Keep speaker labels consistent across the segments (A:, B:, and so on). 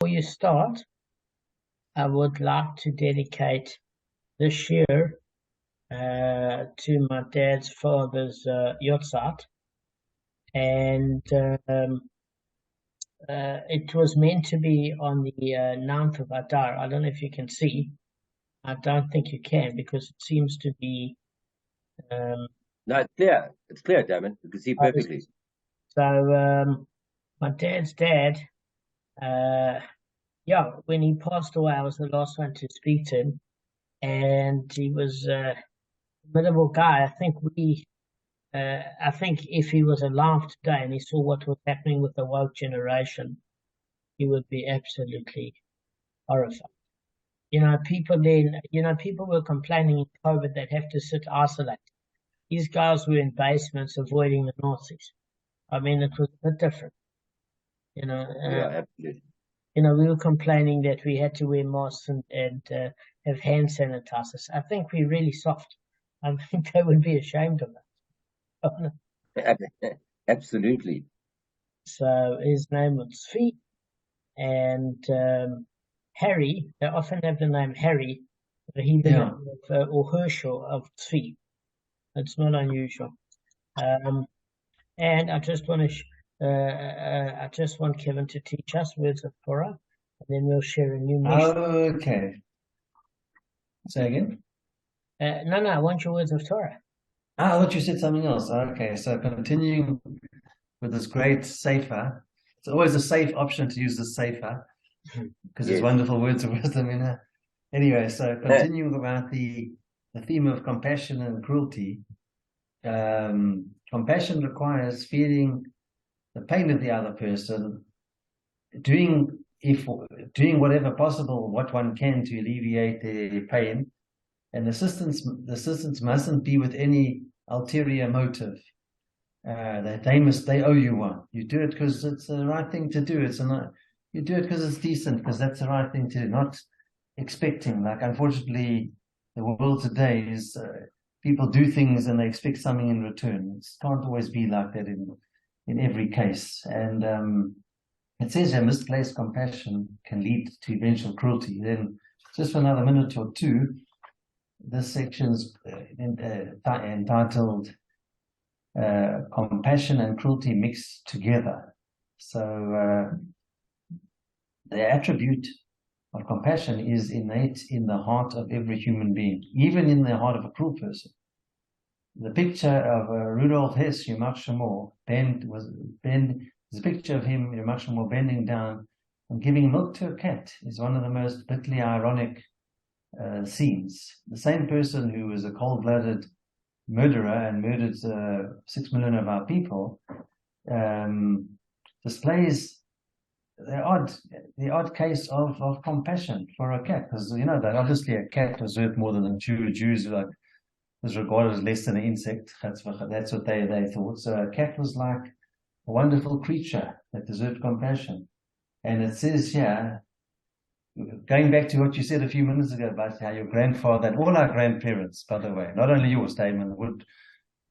A: Before you start, I would like to dedicate this year to my dad's father's Yahrzeit, and it was meant to be on the 9th of Adar. I don't know if you can see. I don't think you can because it seems to be. Um,
B: No, it's clear. It's clear, Damon. You can see perfectly.
A: so my dad's dad, yeah, when he passed away, I was the last one to speak to him, and he was a minimal guy. I think if he was alive today and he saw what was happening with the woke generation, he would be absolutely horrified. People were complaining in COVID they'd have to sit isolated. These guys were in basements avoiding the Nazis. I mean, it was a bit different. You know,
B: Yeah, absolutely.
A: we were complaining that we had to wear masks and have hand sanitizers. I think we're really soft. I think they would be ashamed of us.
B: Absolutely.
A: So his name was Tzvi, and Harry. They often have the name Harry, the Hebrew
C: Yeah.
A: name or Herschel of Tzvi. It's not unusual. And I just want Kevin to teach us words of Torah, and then we'll share a new mission.
C: Okay. Say again?
A: No, I want your words of Torah.
C: I thought you said something else. Okay, so continuing with this great sefer. It's always a safe option to use the sefer because there's
B: Yes.
C: wonderful words of wisdom in it. Anyway, so continuing about the theme of compassion and cruelty. Compassion requires feeling the pain of the other person, doing whatever possible, what one can to alleviate their pain, and assistance mustn't be with any ulterior motive. They owe you one. You do it because it's the right thing to do. You do it because it's decent, because that's the right thing to do. Not expecting, like unfortunately, the world today is people do things and they expect something in return. It can't always be like that in every case. And it says here misplaced compassion can lead to eventual cruelty. Then, just for another minute or two, this section's entitled Compassion and Cruelty Mixed Together. So the attribute of compassion is innate in the heart of every human being, even in the heart of a cruel person. The picture of Rudolf Hess, Yamach Shemor, there's a picture of him, Yamach Shemor, bending down and giving milk to a cat is one of the most bitterly ironic scenes. The same person who was a cold-blooded murderer and murdered 6 million of our people displays the odd case of compassion for a cat, because that obviously a cat was worth more than a Jew. Jews was regarded as less than an insect. That's what they thought. So a cat was like a wonderful creature that deserved compassion. And it says here, going back to what you said a few minutes ago about how your grandfather and all our grandparents, by the way, not only yours, Damon,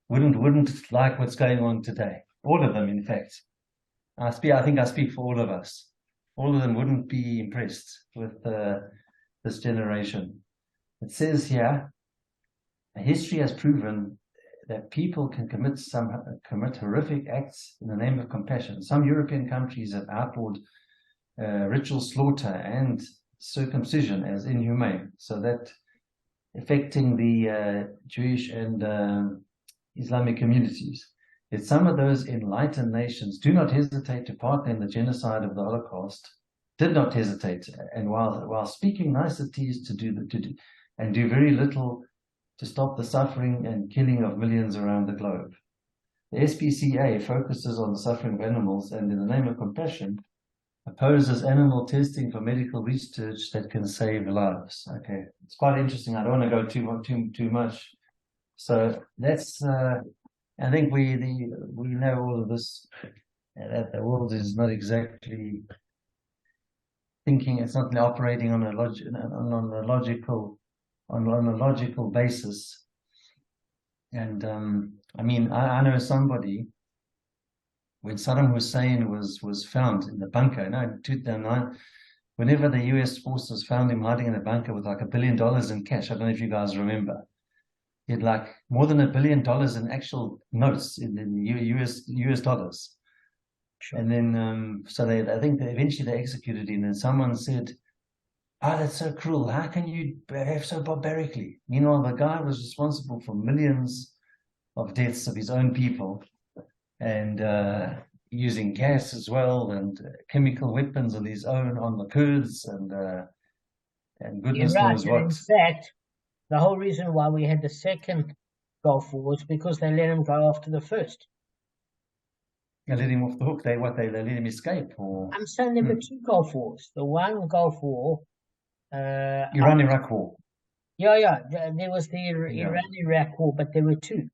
C: wouldn't like what's going on today. All of them, in fact. I think I speak for all of us. All of them wouldn't be impressed with this generation. It says here, history has proven that people can commit horrific acts in the name of compassion. Some European countries have outlawed ritual slaughter and circumcision as inhumane, so that affecting the Jewish and Islamic communities. Yet some of those enlightened nations do not hesitate to partner in the genocide of the Holocaust, did not hesitate, and while speaking niceties to do very little to stop the suffering and killing of millions around the globe. The SPCA focuses on the suffering of animals and, in the name of compassion, opposes animal testing for medical research that can save lives. Okay, it's quite interesting. I don't want to go too much. So that's. I think we know all of this. That the world is not exactly thinking. It's not operating on a logical basis. And I mean, I know somebody. When Saddam Hussein was found in the bunker, in 2009, whenever the US forces found him hiding in a bunker with like $1 billion in cash, I don't know if you guys remember, he had like more than $1 billion in actual notes in US dollars.
A: Sure.
C: And then, so I think eventually they executed him, and someone said, "Ah, that's so cruel. How can you behave so barbarically?" Meanwhile, the guy was responsible for millions of deaths of his own people, and using gas as well, and chemical weapons of his own on the Kurds, and goodness
A: You're right.
C: knows
A: And
C: what.
A: in fact, the whole reason why we had the second Gulf War was because they let him go after the first.
C: They let him off the hook. They let him escape, or
A: I'm saying there were two Gulf Wars. The one Gulf War,
C: Iran-Iraq War.
A: yeah, there was the Iran-Iraq War, but there were two.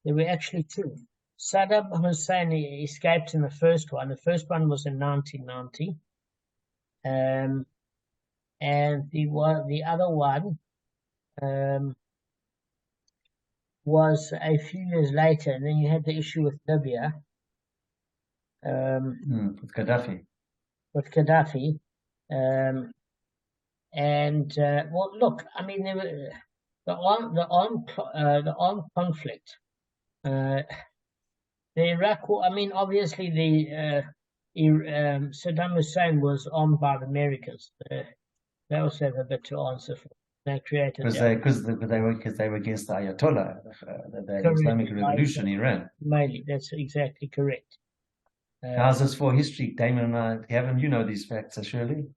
A: There were actually two. Saddam Hussein escaped in the first one. The first one was in 1990, and the other one was a few years later. And then you had the issue with Libya,
C: With Gaddafi.
A: Well, look, I mean, there were the armed conflict. The Iraq War. I mean, obviously, Saddam Hussein was armed by the Americans. They also have a bit to answer for. They created
C: because they were against the Ayatollah, the Islamic Revolution in Iran.
A: Mainly, that's exactly correct.
C: How's this for history, Damon? Haven't you know these facts, surely?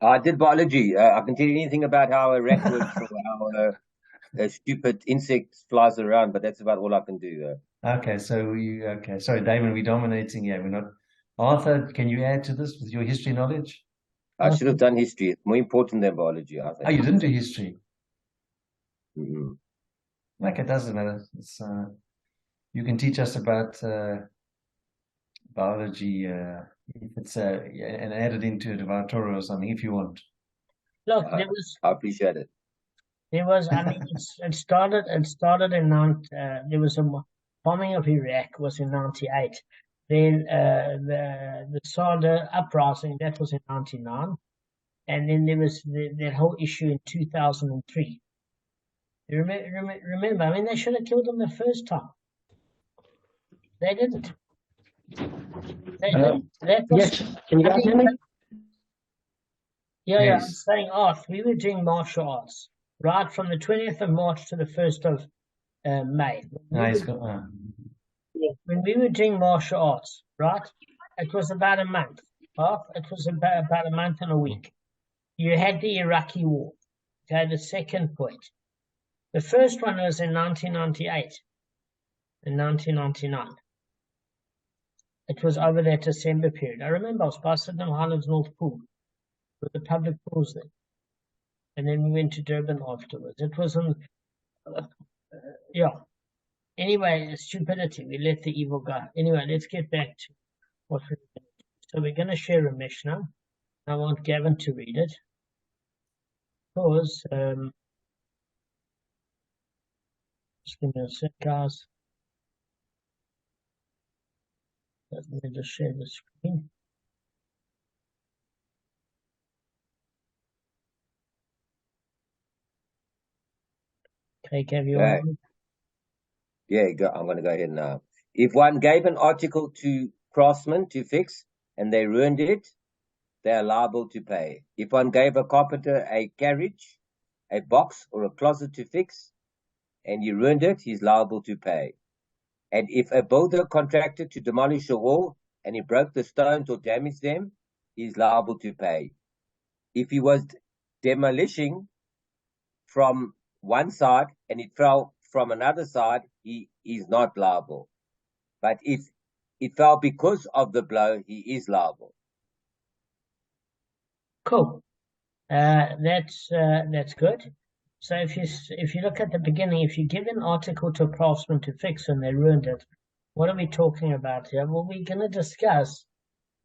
B: I did biology. I can tell you anything about how a rat works or how a stupid insect flies around, but that's about all I can do.
C: Okay, sorry, Damon, we're dominating here. We're not. Arthur, can you add to this with your history knowledge?
B: I should have done history. It's more important than biology, I think.
C: Oh, you didn't do history?
B: Mm-hmm.
C: Okay, it doesn't matter. It's, you can teach us about biology if it's and add it into the Torah or something if you want.
A: Look,
B: I appreciate it.
A: There was, I mean, it started in there was a bombing of Iraq was in 98. Then the Sada uprising, that was in 99. And then there was that whole issue in 2003. Remember, I mean, they should have killed him the first time. They didn't.
D: Yes, can you guys hear me?
A: Yeah,
C: Yes.
A: I'm saying we were doing martial arts, right from the 20th of March to the 1st of May. When we were doing martial arts, right, it was about a month. It was about a month and a week. You had the Iraqi war. Okay, the second point. The first one was in 1998 and 1999. It was over that December period. I remember I was by Sydenham Highlands North Pool with the public pools there. And then we went to Durban afterwards. It was Anyway, stupidity. We let the evil go. Anyway, let's get back to what we're going to do. So we're going to share a Mishnah. I want Gavin to read it. Because, just give me a sec, guys. Let me just share the screen. Okay, Gav, you want
B: Yeah, I'm going to go ahead now. If one gave an article to craftsmen to fix and they ruined it, they are liable to pay. If one gave a carpenter a carriage, a box, or a closet to fix, and he ruined it, he's liable to pay. And if a builder contracted to demolish a wall and he broke the stones or damaged them, he's liable to pay. If he was demolishing from one side and it fell from another side, he is not liable. But if it fell because of the blow, he is liable.
A: Cool. That's good. So if you look at the beginning, if you give an article to a craftsman to fix and they ruined it, what are we talking about here? Well, we're going to discuss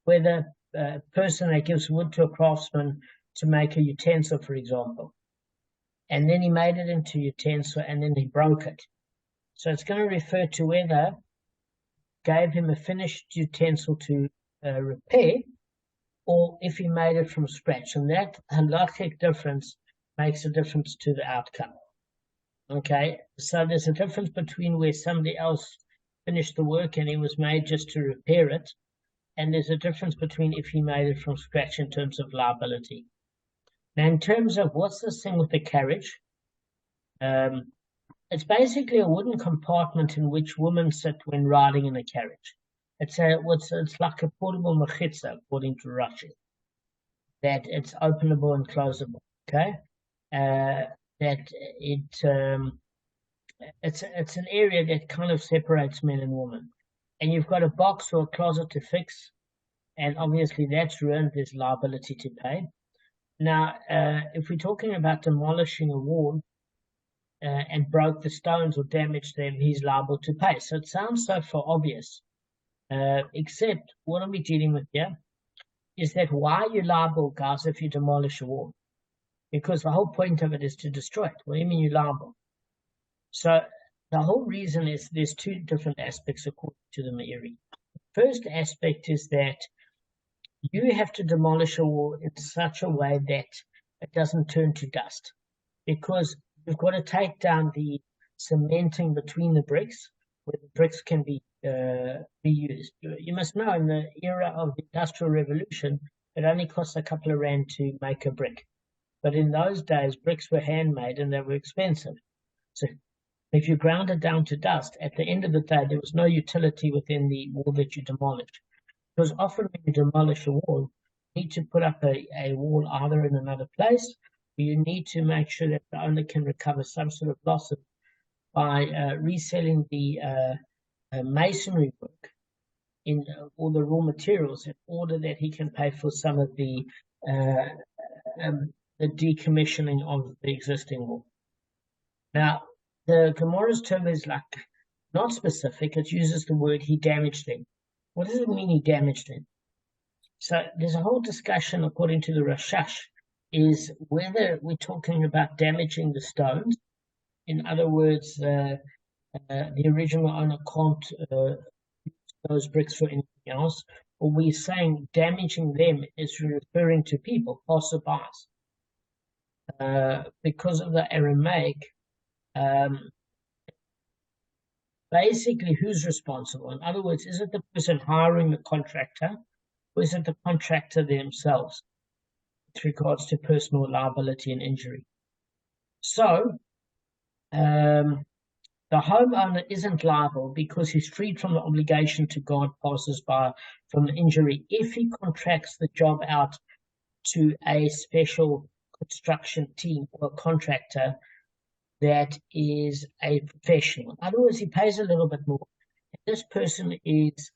A: whether a person that gives wood to a craftsman to make a utensil, for example, and then he made it into a utensil and then he broke it. So it's going to refer to whether gave him a finished utensil to repair, or if he made it from scratch. And that halachic difference makes a difference to the outcome. Okay, so there's a difference between where somebody else finished the work and he was made just to repair it, and there's a difference between if he made it from scratch in terms of liability. Now, in terms of what's this thing with the carriage, it's basically a wooden compartment in which women sit when riding in a carriage. It's like a portable mechitza, according to Rashi, that it's openable and closable. Okay, that it's an area that kind of separates men and women, and you've got a box or a closet to fix, and obviously that's ruined. There's liability to pay. Now, if we're talking about demolishing a wall and broke the stones or damaged them, he's liable to pay. So it sounds so far obvious, except what are we dealing with here is that why are you liable, guys, if you demolish a wall? Because the whole point of it is to destroy it. What do you mean you're liable? So the whole reason is there's two different aspects according to the Meiri. First aspect is that you have to demolish a wall in such a way that it doesn't turn to dust, because you've got to take down the cementing between the bricks where the bricks can be reused. You must know in the era of the Industrial Revolution, it only costs a couple of rand to make a brick. But in those days, bricks were handmade and they were expensive. So if you ground it down to dust, at the end of the day, there was no utility within the wall that you demolished. Because often when you demolish a wall, you need to put up a wall either in another place, or you need to make sure that the owner can recover some sort of losses by reselling the masonry work in all the raw materials in order that he can pay for some of the decommissioning of the existing wall. Now, the Gemara's term is like not specific. It uses the word he damaged them. What does it mean he damaged them? So there's a whole discussion according to the Rashash is whether we're talking about damaging the stones. In other words, the original owner can't use those bricks for anything else, or we're saying damaging them is referring to people, passerbys. Because of the Aramaic, basically who's responsible? In other words, is it the person hiring the contractor, or is it the contractor themselves with regards to personal liability and injury? So the homeowner isn't liable because he's freed from the obligation to guard passers-by from the injury if he contracts the job out to a special construction team or a contractor that is a professional. In other words, he pays a little bit more. And this person is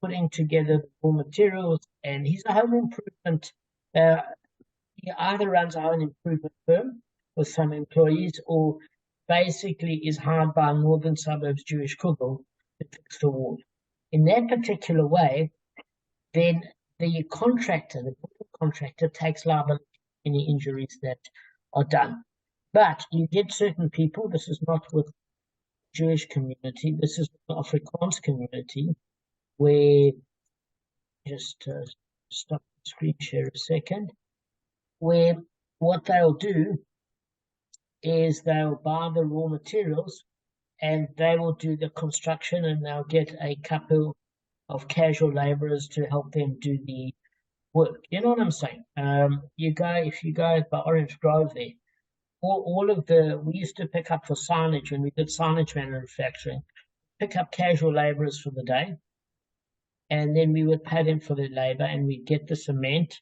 A: putting together the raw materials, and he's a home improvement. He either runs a home improvement firm with some employees, or basically is hired by a northern suburbs Jewish couple to fix the wall. In that particular way, then the contractor, the contractor, takes liability for any injuries that are done. But you get certain people, this is not with the Jewish community, this is with the Afrikaans community, where, just stop the screen share a second, where what they'll do is they'll buy the raw materials and they will do the construction, and they'll get a couple of casual laborers to help them do the work. You know what I'm saying? If you go by Orange Grove there, we used to pick up for signage when we did signage manufacturing, pick up casual laborers for the day, and then we would pay them for their labor, and we'd get the cement,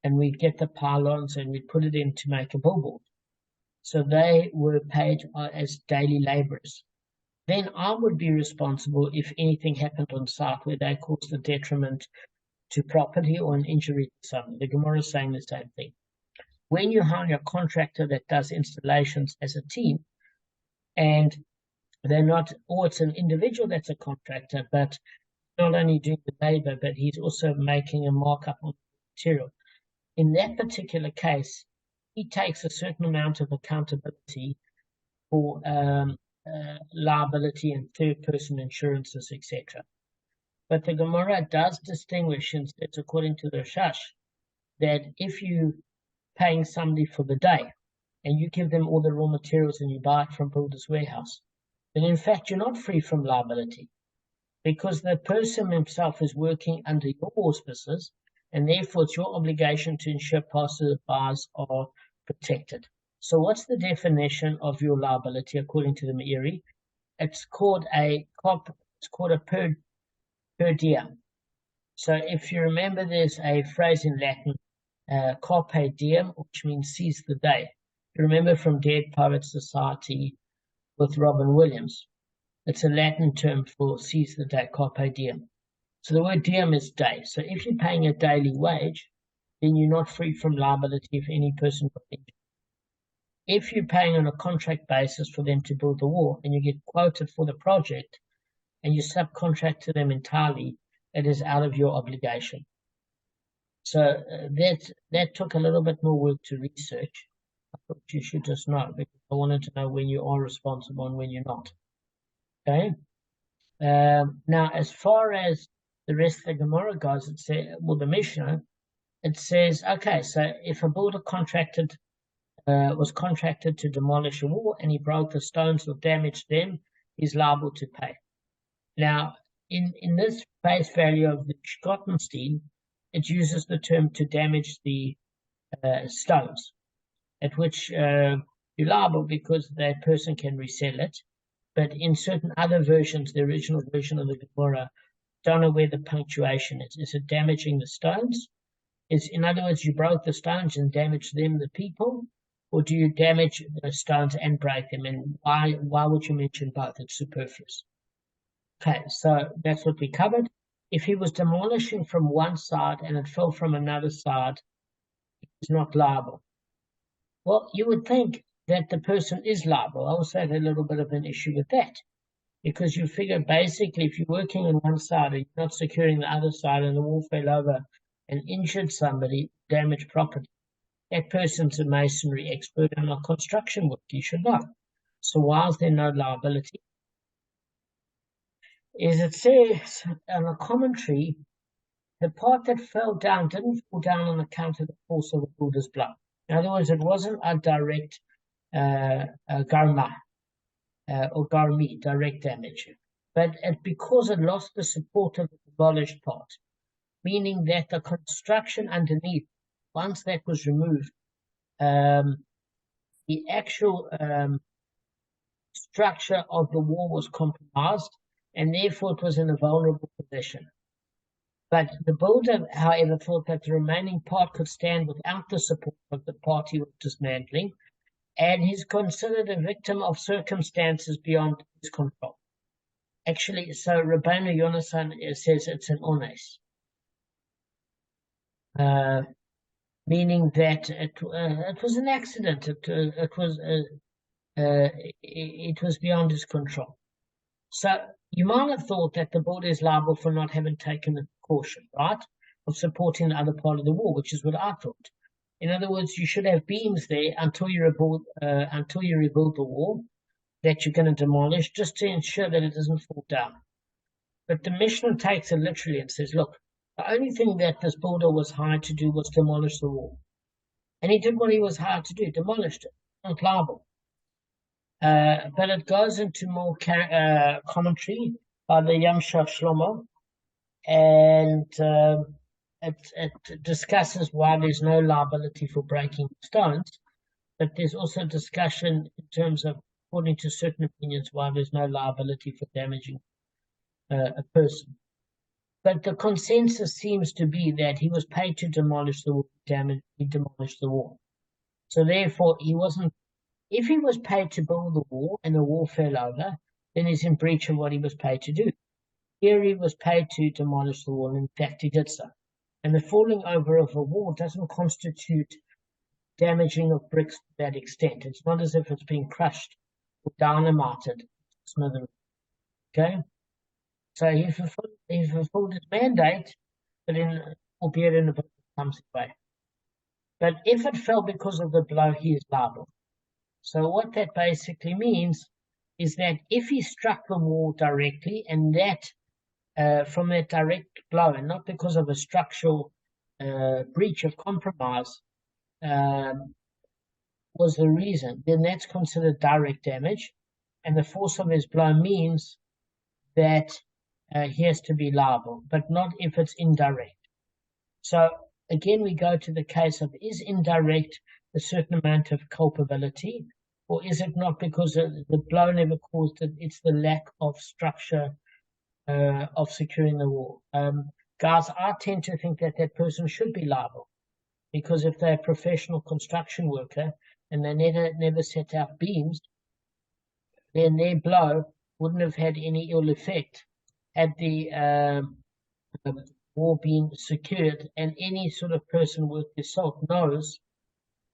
A: and we'd get the pylons, and we'd put it in to make a billboard. So they were paid as daily laborers. Then I would be responsible if anything happened on site where they caused a detriment to property or an injury to someone. The Gemara is saying the same thing. When you hire a contractor that does installations as a team, and they're not, or it's an individual that's a contractor, but not only doing the labor, but he's also making a markup on the material. In that particular case, he takes a certain amount of accountability for liability and third-person insurances, etc. But the Gemara does distinguish, and it's according to the Rashash, that if you paying somebody for the day and you give them all the raw materials and you buy it from Builder's Warehouse, then in fact you're not free from liability, because the person himself is working under your auspices, and therefore it's your obligation to ensure passers-by are protected. So what's the definition of your liability according to the Meiri? It's called a per diem. So if you remember, there's a phrase in Latin, carpe diem, which means seize the day. You remember from Dead Poets Society with Robin Williams. It's a Latin term for seize the day, carpe diem. So the word diem is day. So if you're paying a daily wage, then you're not free from liability if any person got injured. If you're paying on a contract basis for them to build the wall and you get quoted for the project and you subcontract to them entirely, it is out of your obligation. So that took a little bit more work to research. I thought you should just know, because I wanted to know when you are responsible and when you're not. Okay. Now, as far as the rest of the Gemara goes, it says, well, the Mishnah, it says, okay, so if a builder was contracted to demolish a wall and he broke the stones or damaged them, he's liable to pay. Now, in this face value of the Schottenstein, it uses the term to damage the stones, at which you're liable because that person can resell it. But in certain other versions, the original version of the Gemara, don't know where the punctuation is. Is it damaging the stones? In other words, you broke the stones and damaged them, the people, or do you damage the stones and break them? And why would you mention both? It's superfluous. Okay, so that's what we covered. If he was demolishing from one side and it fell from another side, he's not liable. Well, you would think that the person is liable. I also had a little bit of an issue with that, because you figure basically if you're working on one side and you're not securing the other side and the wall fell over and injured somebody, damaged property, that person's a masonry expert and a construction work. You should know. So why is there no liability? Is it says on a commentary, the part that fell down didn't fall down on account of the force of the builder's blow. In other words, it wasn't a direct garma or garmi, direct damage, but because it lost the support of the demolished part, meaning that the construction underneath, once that was removed, the actual structure of the wall was compromised, and therefore it was in a vulnerable position. But the builder, however, thought that the remaining part could stand without the support of the part he was dismantling, and he's considered a victim of circumstances beyond his control. Actually, so Rabbeinu Yonasan says it's an ones, meaning that it was an accident. It was beyond his control. So you might have thought that the builder is liable for not having taken the precaution, right, of supporting the other part of the wall, which is what I thought. In other words, you should have beams there until you rebuild the wall that you're going to demolish, just to ensure that it doesn't fall down. But the Mishnah takes it literally and says, look, the only thing that this builder was hired to do was demolish the wall. And he did what he was hired to do, demolished it, not liable. But it goes into more commentary by the Yamshach Shlomo, and it discusses why there's no liability for breaking stones, but there's also discussion in terms of, according to certain opinions, why there's no liability for damaging a person. But the consensus seems to be that he was paid to demolish the wall, he demolished the wall. So therefore, he wasn't. If he was paid to build the wall and the wall fell over, then he's in breach of what he was paid to do. Here he was paid to demolish the wall, and in fact he did so. And the falling over of a wall doesn't constitute damaging of bricks to that extent. It's not as if it's being crushed or dynamited. Okay? So he fulfilled his mandate, but albeit in a bit clumsy way. But if it fell because of the blow, he is liable. So what that basically means is that if he struck the wall directly, and that from that direct blow, and not because of a structural breach of compromise was the reason, then that's considered direct damage, and the force of his blow means that he has to be liable, but not if it's indirect. So again, we go to the case of, is indirect a certain amount of culpability, or is it not because the blow never caused it, it's the lack of structure of securing the wall. Guys, I tend to think that that person should be liable, because if they're a professional construction worker and they never set out beams, then their blow wouldn't have had any ill effect had the wall been secured. And any sort of person with this salt knows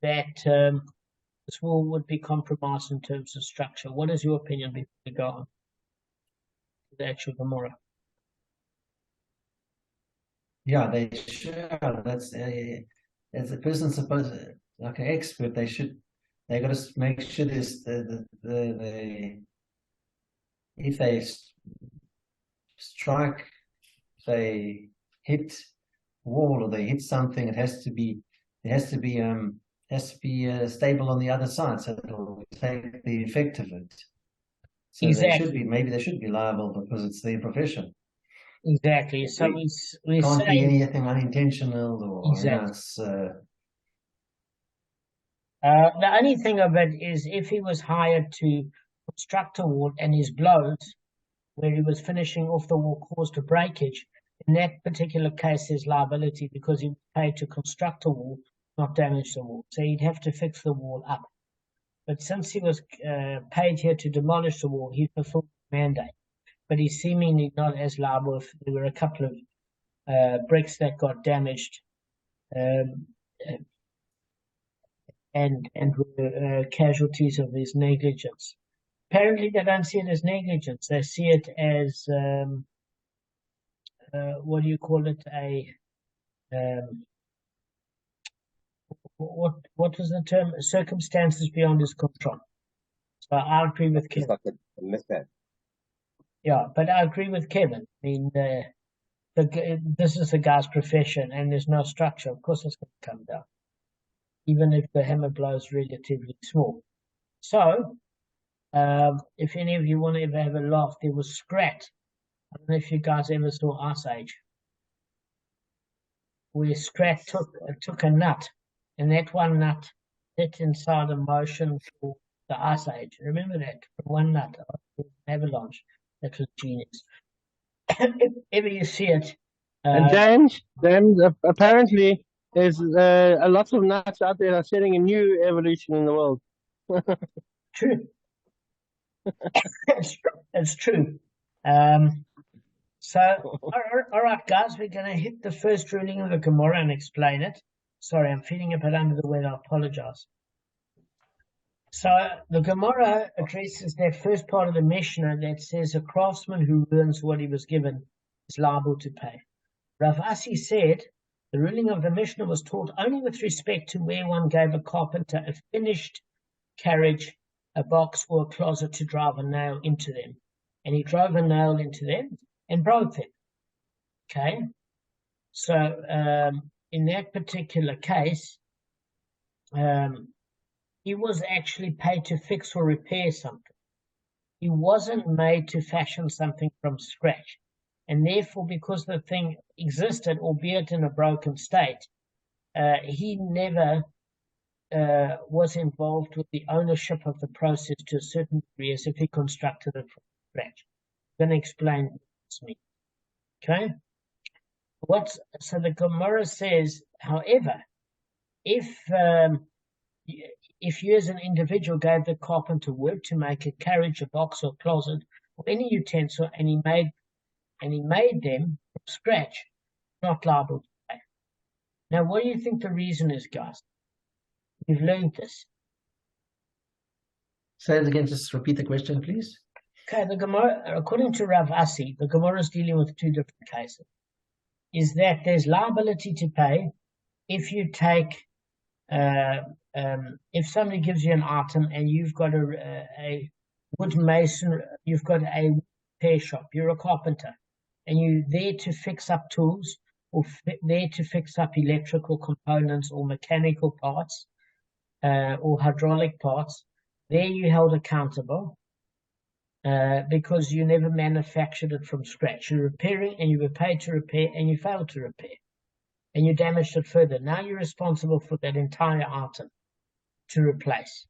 A: that this wall would be compromised in terms of structure. What is your opinion before we go on to the actual Gemara?
C: Yeah, they should. That's as a person supposed, like an expert, they got to make sure this if they strike, they hit wall or they hit something, it has to be stable on the other side, so it'll take the effect of it. So
A: Exactly.
C: they should be liable because it's their profession.
A: Exactly. So we
C: can't
A: say
C: be anything unintentional or
A: exactly. The only thing of it is if he was hired to construct a wall and his blows where he was finishing off the wall caused a breakage, in that particular case there's liability because he was paid to construct a wall, not damage the wall. So he'd have to fix the wall up. But since he was paid here to demolish the wall, he fulfilled the mandate. But he's seemingly not as liable if there were a couple of bricks that got damaged and were casualties of his negligence. Apparently, they don't see it as negligence. They see it as what do you call it? What was the term? Circumstances beyond his control. So I agree with Kevin.
B: It's like a mishap.
A: Yeah, but I agree with Kevin. I mean, this is the guy's profession, and there's no structure. Of course, it's going to come down, even if the hammer blow is relatively small. So, if any of you want to ever have a laugh, there was Scrat. I don't know if you guys ever saw Ice Age, where Scrat took a nut, and that one nut hit inside a motion for the Ice Age. Remember that? One nut, an avalanche. That was genius. If ever you see it.
D: And James, apparently there's a lot of nuts out there that are setting a new evolution in the world.
A: True. It's true. So, all right, guys, we're going to hit the first ruling of the Gemara and explain it. Sorry, I'm feeling a bit under the weather. I apologize. So the Gemara addresses that first part of the Mishnah that says a craftsman who ruins what he was given is liable to pay. Rav Asi said the ruling of the Mishnah was taught only with respect to where one gave a carpenter a finished carriage, a box, or a closet to drive a nail into them. And he drove a nail into them and broke them. Okay? So in that particular case, he was actually paid to fix or repair something. He wasn't made to fashion something from scratch. And therefore, because the thing existed, albeit in a broken state, he never was involved with the ownership of the process to a certain degree as if he constructed it from scratch. I'm going to explain what this means. Okay? So the Gemara says, however, if you as an individual gave the carpenter work to make a carriage, a box, or closet, or any utensil, and he made them from scratch, not liable to pay. Now, what do you think the reason is, guys? You've learned this.
C: Say it again, just repeat the question, please.
A: Okay, the Gemara, according to Rav Asi, the Gemara is dealing with two different cases. Is that there's liability to pay if you take if somebody gives you an item and you've got a wood mason, you've got a repair shop, you're a carpenter, and you're there to fix up tools or there to fix up electrical components or mechanical parts or hydraulic parts, there you held accountable because you never manufactured it from scratch. You're repairing and you were paid to repair and you failed to repair and you damaged it further. Now you're responsible for that entire item to replace.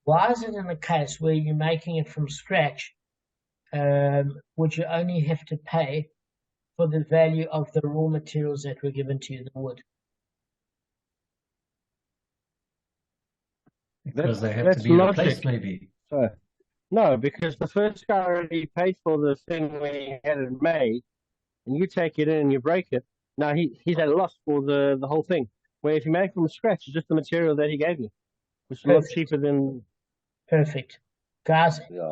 A: Why is it in a case where you're making it from scratch, would you only have to pay for the value of the raw materials that were given to you, the wood?
C: Because they have to
D: That's
C: be replaced,
D: logic.
C: maybe.
D: No, because the first guy already paid for the thing when he had it made, and you take it in and you break it. Now he's at a loss for the whole thing. Where if you make it from scratch, it's just the material that he gave you, which is a lot cheaper than.
A: Perfect. Guys,
B: Yeah,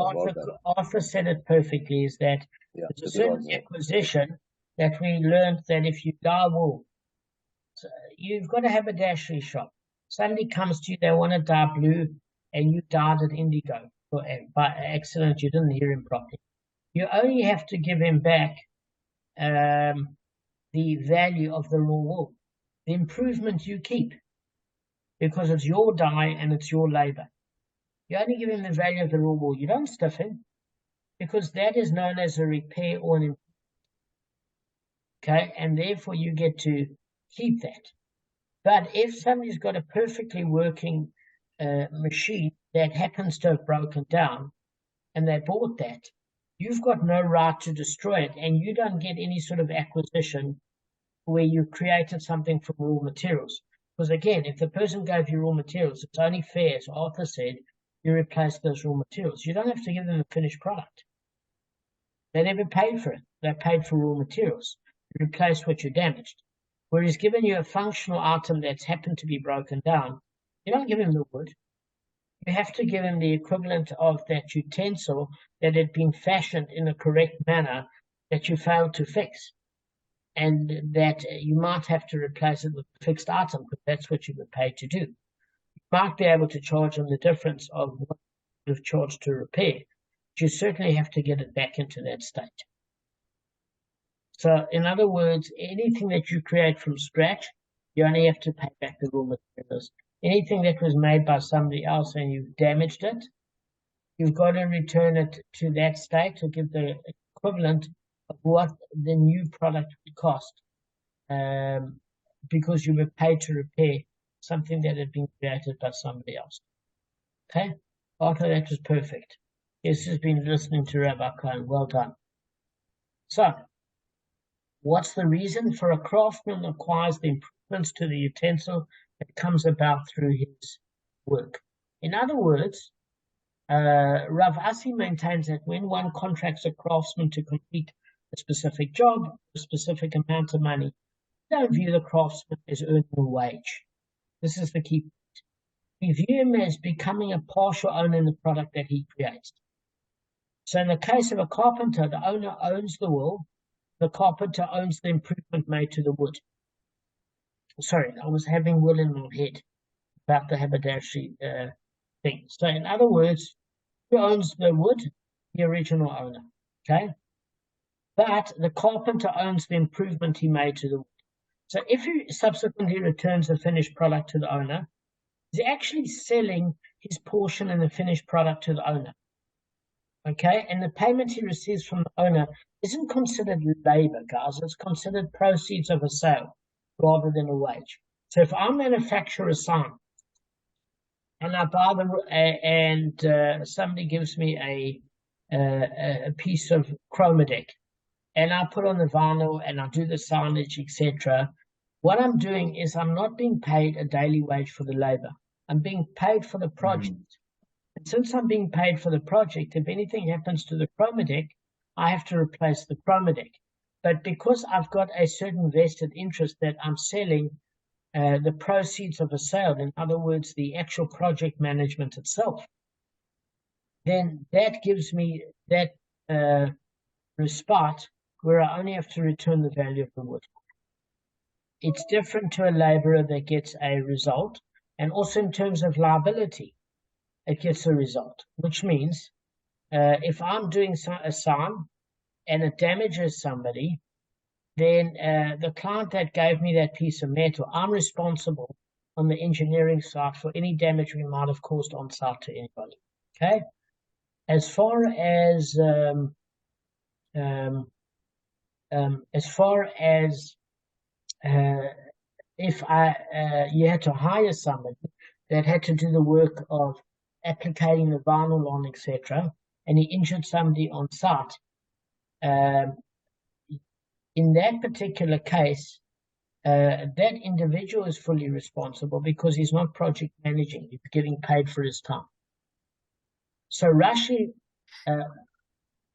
A: Arthur said it perfectly, is that there's a certain acquisition that we learned that if you dye wool, so you've got to have a haberdashery shop. Somebody comes to you, they want to dye blue, and you dyed it indigo. By accident, you didn't hear him properly. You only have to give him back the value of the raw wool. The improvement you keep, because it's your dye and it's your labor. You only give him the value of the raw wool. You don't stuff him, because that is known as a repair or an improvement. Okay, and therefore you get to keep that. But if somebody's got a perfectly working machine that happens to have broken down and they bought that, you've got no right to destroy it, and you don't get any sort of acquisition where you created something from raw materials. Because again, if the person gave you raw materials, it's only fair, as Arthur said, you replace those raw materials. You don't have to give them a finished product. They never paid for it. They paid for raw materials. You replace what you damaged. Whereas given you a functional item that's happened to be broken down, you don't give him the wood. You have to give him the equivalent of that utensil that had been fashioned in a correct manner that you failed to fix. And that you might have to replace it with a fixed item, because that's what you were paid to do. You might be able to charge them the difference of what you have charged to repair, but you certainly have to get it back into that state. So, in other words, anything that you create from scratch, you only have to pay back the raw materials. Anything that was made by somebody else and you've damaged it, you've got to return it to that state or give the equivalent of what the new product would cost, because you were paid to repair something that had been created by somebody else. Okay? Arthur, that was perfect. Yes, has been listening to Rabbi Cohen. Well done. So, what's the reason? For a craftsman acquires the improvements to the utensil that comes about through his work. In other words, Rav Asi maintains that when one contracts a craftsman to complete a specific job, a specific amount of money, don't view the craftsman as earning a wage. This is the key point. We view him as becoming a partial owner in the product that he creates. So in the case of a carpenter, the owner owns the wool, the carpenter owns the improvement made to the wood. Sorry, I was having wool in my head about the haberdashery thing. So in other words, who owns the wood? The original owner, okay? But the carpenter owns the improvement he made to the wood. So if he subsequently returns the finished product to the owner, he's actually selling his portion in the finished product to the owner, okay? And the payment he receives from the owner isn't considered labor, guys. It's considered proceeds of a sale rather than a wage. So if I manufacture a sign and I buy somebody gives me a piece of chromadeck, and I put on the vinyl and I do the signage, etc., what I'm doing is I'm not being paid a daily wage for the labor. I'm being paid for the project. And since I'm being paid for the project, if anything happens to the chromadeck, I have to replace the chromadeck. But because I've got a certain vested interest that I'm selling the proceeds of a sale, in other words, the actual project management itself, then that gives me that respite where I only have to return the value of the wood. It's different to a laborer that gets a result, and also in terms of liability, it gets a result, which means if I'm doing a sign and it damages somebody, then the client that gave me that piece of metal, I'm responsible on the engineering side for any damage we might have caused on site to anybody. Okay. As far as if you had to hire somebody that had to do the work of applicating the vinyl on, etc., and he injured somebody on site, in that particular case, that individual is fully responsible because he's not project managing, he's getting paid for his time. So Rashi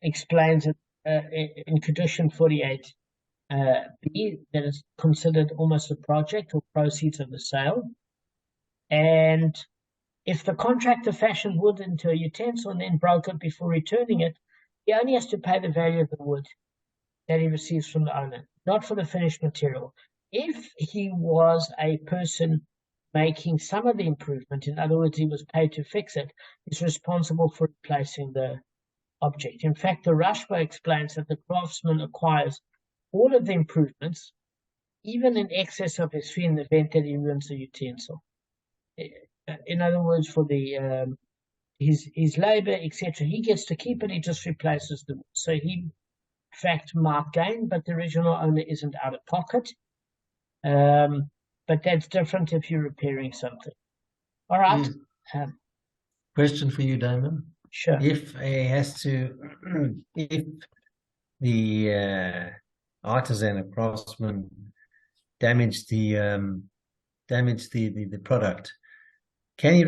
A: explains it in Kedushin 48b that is considered almost a project or proceeds of the sale. And if the contractor fashioned wood into a utensil and then broke it before returning it, he only has to pay the value of the wood that he receives from the owner, not for the finished material. If he was a person making some of the improvement, in other words, he was paid to fix it, he's responsible for replacing the object. In fact, the Rashba explains that the craftsman acquires all of the improvements, even in excess of his fee in the event that he ruins the utensil. In other words, for the his labor, etc., he gets to keep it, he just replaces them. So he, in fact, might gain, but the original owner isn't out of pocket. But that's different if you're repairing something. All right.
C: Question for you, Damon.
A: Sure.
C: If if the artisan or craftsman damaged the product,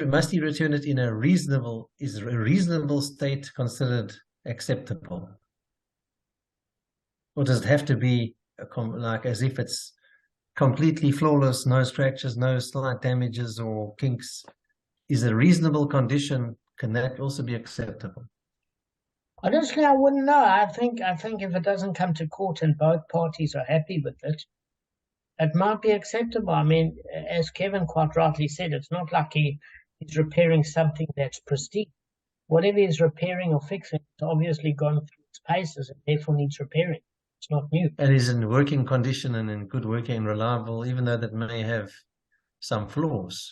C: must he return it in a reasonable? Is a reasonable state considered acceptable, or does it have to be like as if it's completely flawless, no scratches, no slight damages or kinks? Is a reasonable condition, can that also be acceptable?
A: Honestly, I wouldn't know. I think if it doesn't come to court and both parties are happy with it, it might be acceptable. I mean, as Kevin quite rightly said, it's not like he's repairing something that's pristine. Whatever he's repairing or fixing, it's obviously gone through its paces and therefore needs repairing. It's not new.
C: And is in working condition and in good working and reliable, even though that may have some flaws.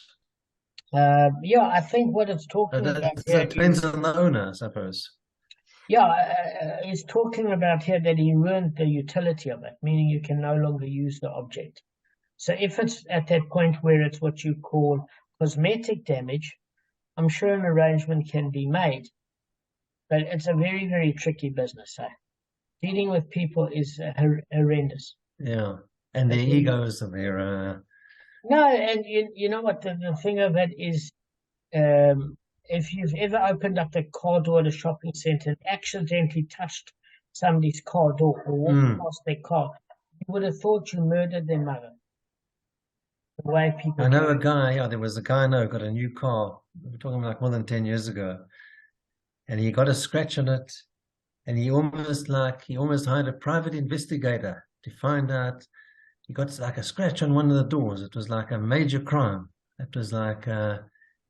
A: Yeah, I think what it's talking about here
C: depends on the owner, I suppose.
A: Yeah, he's talking about here that he ruined the utility of it, meaning you can no longer use the object. So if it's at that point where it's what you call cosmetic damage, I'm sure an arrangement can be made. But it's a very, very tricky business. Dealing with people is horrendous.
C: Yeah, and their egos are there.
A: No, and you know what, the thing of it is, if you've ever opened up the car door at a shopping center and accidentally touched somebody's car door or walked past their car, you would have thought you murdered their mother. The way people
C: I know a guy, there was a guy I know, got a new car. We're talking like more than 10 years ago. And he got a scratch on it. And he almost hired a private investigator to find out. He got like a scratch on one of the doors. It was like a major crime. It was like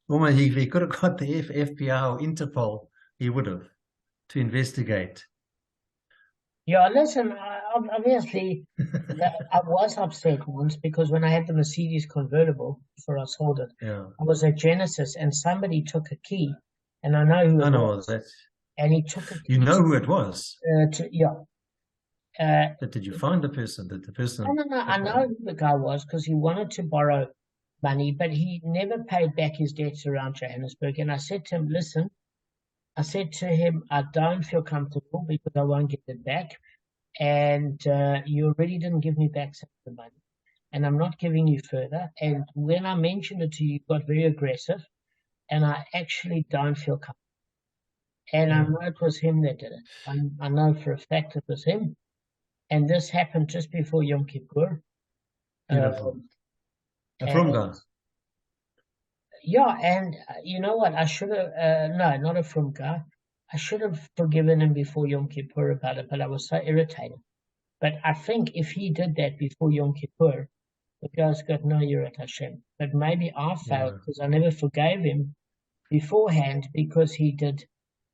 C: almost if he could have got the FBI or Interpol, he would have, to investigate.
A: Yeah, listen, obviously, I was upset once because when I had the Mercedes convertible for us sold it, I was at Genesis and somebody took a key, and I know who it was. And he took a key.
C: You know who it was?
A: But
C: did you find the person? Did the person?
A: No. I know who the guy was because he wanted to borrow money, but he never paid back his debts around Johannesburg. And I said to him, listen, I don't feel comfortable because I won't get it back. And you already didn't give me back some of the money. And I'm not giving you further. And when I mentioned it to you, you got very aggressive. And I actually don't feel comfortable. And I know it was him that did it. I know for a fact it was him. And this happened just before Yom Kippur.
C: Beautiful. A from guy.
A: Yeah, and you know what? I should have, no, not a from guy. I should have forgiven him before Yom Kippur about it, but I was so irritated. But I think if he did that before Yom Kippur, the guy's got no Yirat Hashem. But maybe I failed because I never forgave him beforehand because he did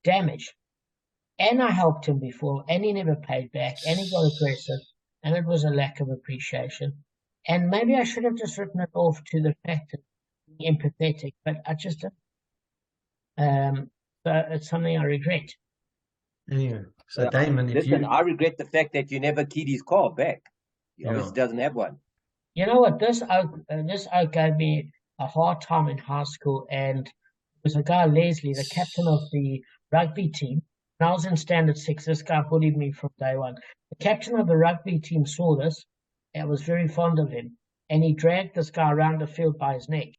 A: damage. And I helped him before, and he never paid back, and he got aggressive. and it was a lack of appreciation. And maybe I should have just written it off to the fact that being empathetic, but I just didn't. So it's something I regret.
C: Anyway, so Damon, if
B: Listen,
C: you
B: I regret the fact that you never keyed his car back. He
C: Yeah.
B: obviously doesn't have one.
A: You know what? This oak gave me a hard time in high school, and there was a guy, Leslie, the captain of the rugby team. When I was in standard 6, this guy bullied me from day one. The captain of the rugby team saw this and was very fond of him, and he dragged this guy around the field by his neck.